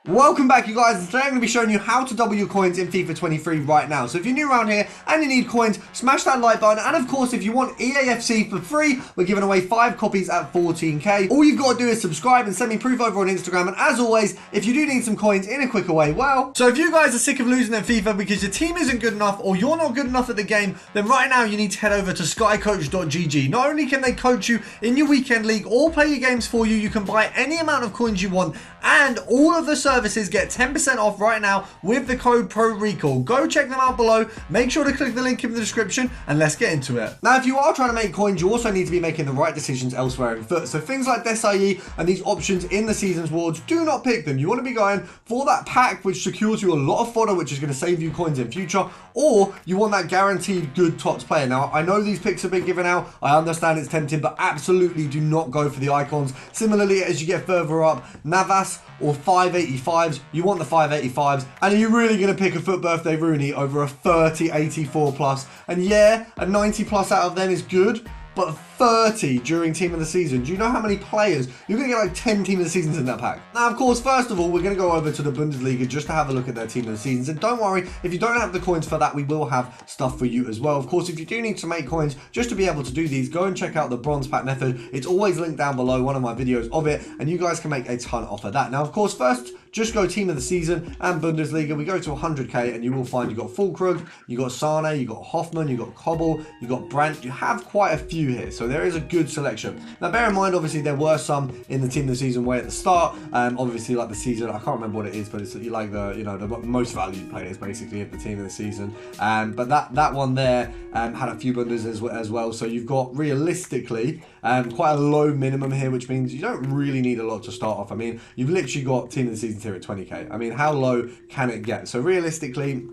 Welcome back, you guys, and today I'm going to be showing you how to double your coins in FIFA 23 right now. So if you're new around here and you need coins, smash that like button, and of course if you want EAFC for free, we're giving away 5 copies at 14k. All you've got to do is subscribe and send me proof over on Instagram, and as always, if you do need some coins in a quicker way, well, so if you guys are sick of losing at FIFA because your team isn't good enough or you're not good enough at the game, then right now you need to head over to skycoach.gg. Not only can they coach you in your weekend league or play your games for you, you can buy any amount of coins you want, and all of the services get 10% off right now with the code PRORECALL. Go check them out below. Make sure to click the link in the description and let's get into it. Now, if you are trying to make coins, you also need to be making the right decisions elsewhere in foot. So things like Desai and these options in the season's wards, do not pick them. You want to be going for that pack which secures you a lot of fodder, which is going to save you coins in future, or you want that guaranteed good tops player. Now, I know these picks have been given out. I understand it's tempting, but absolutely do not go for the icons. Similarly, as you get further up, Navas or 585s, you want the 585s, and are you really going to pick a FUT birthday Rooney over a 30 84 plus? And yeah, a 90 plus out of them is good, but 30 during team of the season. Do you know how many players? You're going to get like 10 team of the seasons in that pack. Now, of course, first of all, we're going to go over to the Bundesliga just to have a look at their team of the seasons. And don't worry, if you don't have the coins for that, we will have stuff for you as well. Of course, if you do need to make coins just to be able to do these, go and check out the bronze pack method. It's always linked down below, one of my videos of it, and you guys can make a ton off of that. Now, of course, first, just go team of the season and Bundesliga. We go to 100k and you will find you got Fulkrug, you got Sane, you got Hoffman, you got Kobel, you got Brandt. You have quite a few here, so there is a good selection. Now, bear in mind, obviously, there were some in the team of the season way at the start. Obviously, like the season, I can't remember what it is, but it's like the the most valued players basically of the team of the season. But that one there had a few Bundes as well. So you've got realistically quite a low minimum here, which means you don't really need a lot to start off. I mean, you've literally got team of the season here at 20k. I mean, how low can it get? So realistically,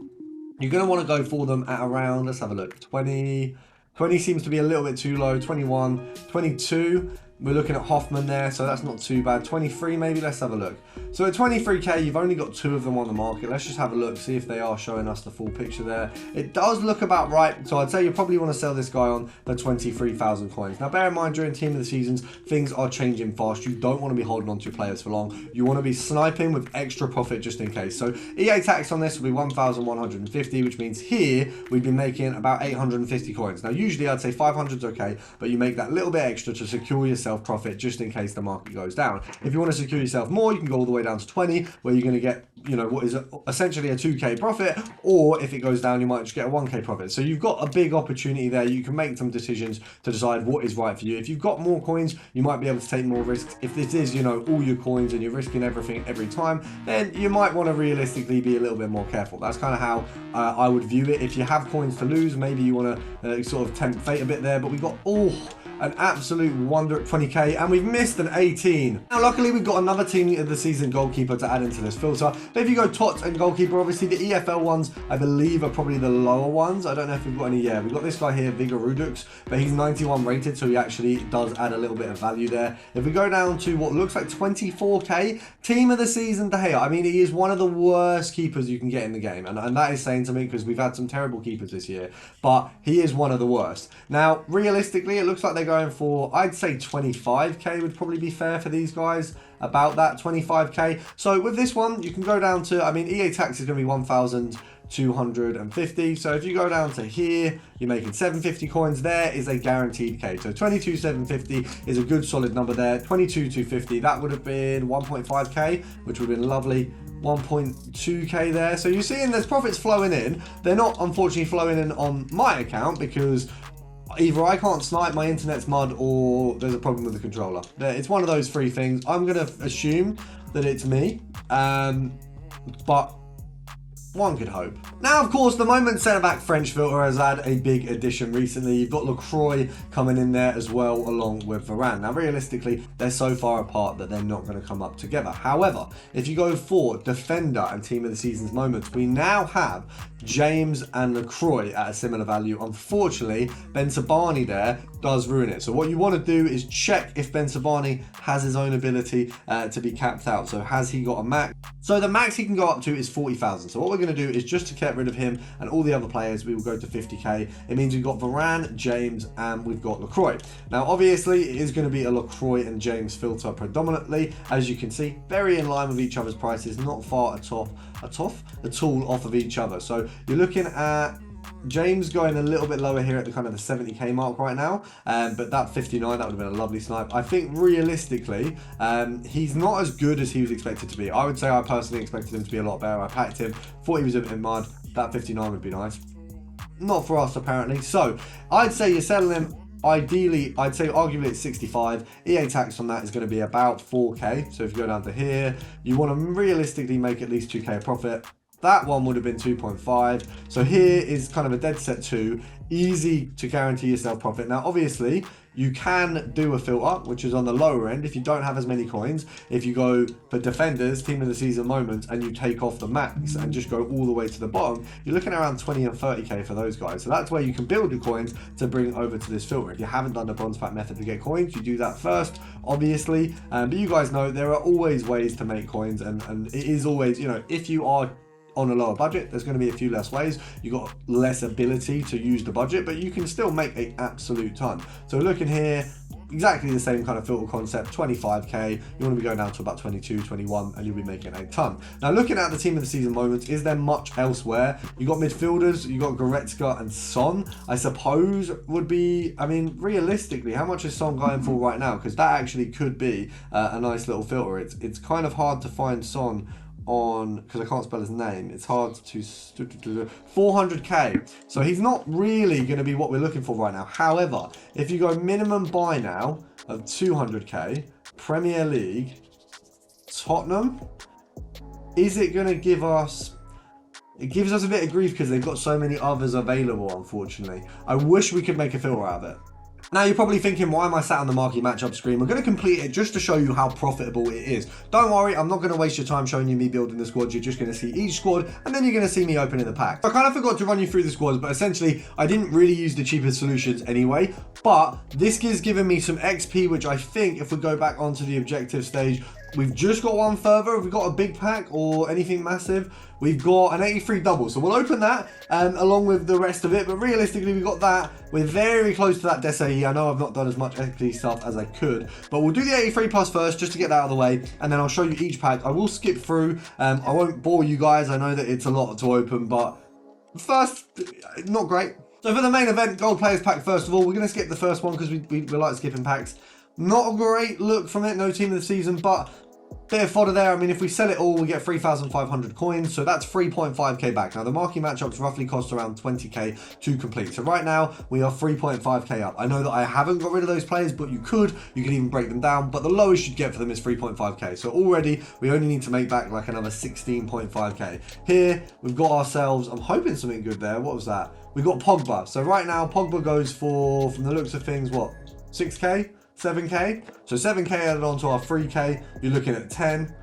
you're going to want to go for them at around, let's have a look, 20 seems to be a little bit too low. 21, 22. We're looking at Hoffman there, so that's not too bad. 23 maybe, let's have a look. So at 23k, you've only got 2 of them on the market. Let's just have a look, see if they are showing us the full picture there. It does look about right, so I'd say you probably want to sell this guy on for 23,000 coins. Now, bear in mind, during team of the seasons, things are changing fast. You don't want to be holding on to your players for long. You want to be sniping with extra profit just in case. So EA tax on this will be 1,150, which means here we've been making about 850 coins. Now, usually I'd say 500 is okay, but you make that little bit extra to secure yourself profit just in case the market goes down. If you want to secure yourself more, you can go all the way down to 20, where you're going to get what is essentially a 2k profit, or if it goes down, you might just get a 1k profit. So you've got a big opportunity there. You can make some decisions to decide what is right for you. If you've got more coins, you might be able to take more risks. If this is all your coins and you're risking everything every time, then you might want to realistically be a little bit more careful. That's kind of how I would view it. If you have coins to lose, maybe you want to sort of tempt fate a bit there, but we've got an absolute wonder at 20k, and we've missed an 18. Now, luckily, we've got another team of the season goalkeeper to add into this filter. But if you go tots and goalkeeper, obviously the EFL ones, I believe, are probably the lower ones. I don't know if we've got any. Yeah, we've got this guy here, Vigor Rudux, but he's 91 rated, so he actually does add a little bit of value there. If we go down to what looks like 24k, team of the season, De Gea. I mean, he is one of the worst keepers you can get in the game, and that is saying something because we've had some terrible keepers this year, but he is one of the worst. Now, realistically, it looks like they're going for, I'd say 25k would probably be fair for these guys, about that 25k. So with this one, you can go down to, I mean, EA tax is going to be 1,250. So if you go down to here, you're making 750 coins. There is a guaranteed K. So 22,750 is a good solid number there. 22,250, that would have been 1.5k, which would have been lovely. 1.2k there. So you're seeing there's profits flowing in. They're not unfortunately flowing in on my account because either I can't snipe, my internet's mud, or there's a problem with the controller. It's one of those 3 things. I'm going to assume that it's me, but one could hope. Now, of course, the moment centre-back French filter has had a big addition recently. You've got Lacroix coming in there as well, along with Varane. Now, realistically, they're so far apart that they're not going to come up together. However, if you go for defender and team of the season's moments, we now have James and Lacroix at a similar value. Unfortunately, Ben Sabani there does ruin it. So what you want to do is check if Ben Sabani has his own ability to be capped out. So has he got a max? So the max he can go up to is 40,000. So what we're we're going to do is just to get rid of him and all the other players, we will go to 50k. It means we've got Varane, James, and we've got Lacroix. Now, obviously, it is going to be a Lacroix and James filter predominantly. As you can see, very in line with each other's prices, not far at all off of each other. So you're looking at James going a little bit lower here at the kind of the 70k mark right now, but that 59, that would have been a lovely snipe. I think realistically, he's not as good as he was expected to be. I would say I personally expected him to be a lot better. I packed him, thought he was a bit in mud. That 59 would be nice. Not for us apparently. So I'd say you're selling him. Ideally, I'd say arguably it's 65. EA tax on that is going to be about 4k. So if you go down to here, you want to realistically make at least 2k profit. That one would have been 2.5. So here is kind of a dead set 2. Easy to guarantee yourself profit. Now, obviously, you can do a filter, which is on the lower end if you don't have as many coins. If you go for defenders, team of the season moments, and you take off the max and just go all the way to the bottom, you're looking around 20 and 30k for those guys. So that's where you can build your coins to bring over to this filter. If you haven't done the bronze pack method to get coins, you do that first, obviously. But you guys know there are always ways to make coins, and it is always, you know, if you are on a lower budget, there's going to be a few less ways. You got less ability to use the budget, but you can still make an absolute ton. So looking here, exactly the same kind of filter concept, 25k. You want to be going down to about 22, 21, and you'll be making a ton. Now, looking at the team of the season moments, is there much elsewhere? You got midfielders, you got Goretzka and Son, I suppose would be, I mean, realistically, how much is Son going for right now? Because that actually could be a nice little filter. It's kind of hard to find Son on, because I can't spell his name, it's hard to 400k, so he's not really going to be what we're looking for right now. However, if you go minimum buy now of 200k, Premier League, Tottenham, is it going to give us, it gives us a bit of grief because they've got so many others available, unfortunately. I wish we could make a filter out of it. Now, you're probably thinking, why am I sat on the marquee matchup screen? We're going to complete it just to show you how profitable it is. Don't worry, I'm not going to waste your time showing you me building the squad. You're just going to see each squad, and then you're going to see me opening the pack. I kind of forgot to run you through the squads, but essentially, I didn't really use the cheapest solutions anyway. But this is giving me some XP, which I think, if we go back onto the objective stage, we've just got one further. Have we got a big pack or anything massive? We've got an 83 double. So we'll open that along with the rest of it. But realistically, we've got that. We're very close to that Desai. I know I've not done as much XP stuff as I could. But we'll do the 83 plus first just to get that out of the way. And then I'll show you each pack. I will skip through. I won't bore you guys. I know that it's a lot to open. But first, not great. So for the main event, gold players pack, first of all, we're going to skip the first one because we like skipping packs. Not a great look from it. No team of the season, but bit of fodder there. I mean, if we sell it all, we get 3,500 coins, so that's 3.5k back. Now, the marquee matchups roughly cost around 20k to complete. So right now, we are 3.5k up. I know that I haven't got rid of those players, but you can even break them down, but the lowest you'd get for them is 3.5k. So already, we only need to make back like another 16.5k. Here, we've got ourselves, I'm hoping something good there. What was that? We got Pogba. So right now, Pogba goes for, from the looks of things, what, 6k? 7k, so 7k added on to our 3k, you're looking at 10.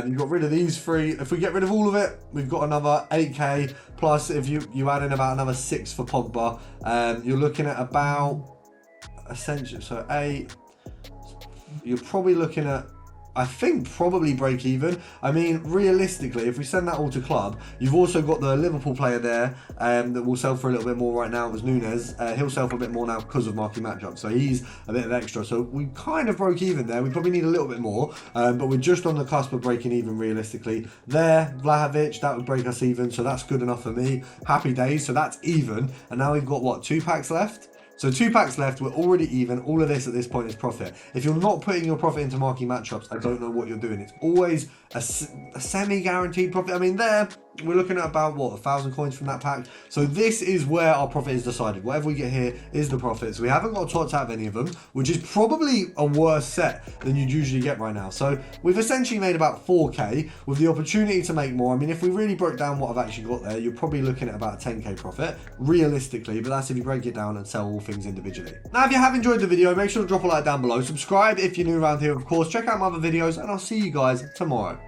You've got rid of these three. If we get rid of all of it, we've got another 8k, plus if you add in about another 6 for Pogba, you're looking at about, essentially, so 8, you're probably looking at, I think, probably break even. I mean, realistically, if we send that all to club, you've also got the Liverpool player there that will sell for a little bit more right now. It was Nunes. He'll sell for a bit more now because of marquee matchup. So he's a bit of extra. So we kind of broke even there. We probably need a little bit more, but we're just on the cusp of breaking even realistically. There, Vlahovic, that would break us even. So that's good enough for me. Happy days. So that's even. And now we've got, what, 2 packs left? So 2 packs left, we're already even. All of this at this point is profit. If you're not putting your profit into marquee matchups, I don't know what you're doing. It's always a semi-guaranteed profit. I mean, there, we're looking at about, what, 1,000 coins from that pack. So this is where our profit is decided. Whatever we get here is the profit. So we haven't got tots out of any of them, which is probably a worse set than you'd usually get right now. So we've essentially made about 4k with the opportunity to make more. I mean, if we really broke down what I've actually got there, you're probably looking at about a 10k profit, realistically, but that's if you break it down and sell all things individually. Now, if you have enjoyed the video, make sure to drop a like down below. Subscribe if you're new around here, of course. Check out my other videos, and I'll see you guys tomorrow.